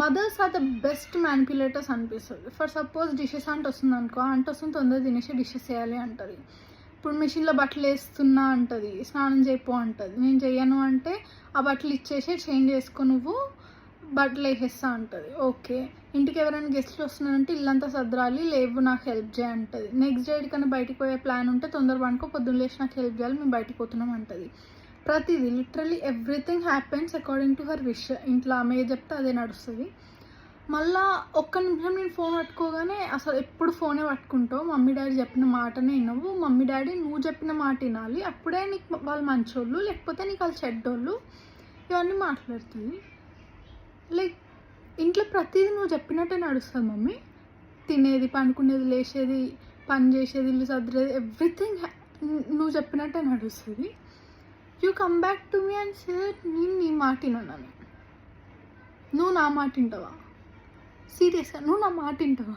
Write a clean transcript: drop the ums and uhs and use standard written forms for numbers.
Mothers are the best manipulators అనిపిస్తుంది. For suppose dishes అంటే వస్తుంది అనుకో, అంటే వస్తుంది తొందరగా తినేసి డిషెస్ చేయాలి అంటుంది. ఇప్పుడు మిషన్లో బట్టలు వేస్తున్నా అంటుంది, స్నానం చేయపో అంటుంది. నేను చెయ్యను అంటే ఆ బట్టలు ఇచ్చేసి చేంజ్ చేసుకో, నువ్వు బట్టలు వేసేస్తా అంటుంది. ఓకే, ఇంటికి ఎవరైనా గెస్ట్లు వస్తున్నారంటే ఇల్లంతా సర్దాలి, లేవు నాకు హెల్ప్ చేయంటుంది. నెక్స్ట్ డే కన్నా బయటికి పోయే ప్లాన్ ఉంటే తొందర పనుకో, పొద్దున్న లేచి నాకు హెల్ప్ చేయాలి, మేము బయటికి పోతున్నాం అంటుంది. ప్రతిదీ literally everything happens according to her wish. ఇంట్లో ఆమె చెప్తే అదే నడుస్తుంది. మళ్ళీ ఒక్క నిమిషం నేను ఫోన్ పట్టుకోగానే అసలు ఎప్పుడు ఫోనే పట్టుకుంటావు, మమ్మీ డాడీ చెప్పిన మాటనే వినవు, మమ్మీ డాడీ నువ్వు చెప్పిన మాట వినాలి, అప్పుడే నీకు వాళ్ళు మంచోళ్ళు, లేకపోతే నీకు వాళ్ళు చెడ్డోళ్ళు, ఇవన్నీ మాట్లాడుతుంది. లైక్ ఇంట్లో ప్రతిదీ నువ్వు చెప్పినట్టే నడుస్తుంది మమ్మీ. తినేది, పండుకునేది, లేచేది, పని చేసేది, ఇల్లు సర్దేది, ఎవ్రీథింగ్ నువ్వు చెప్పినట్టే నడుస్తుంది. You come back to me and say నేను నీ మాట వినను. నువ్వు నా మాట వింటావా? సీరియస్గా నువ్వు నా మాట వింటావా?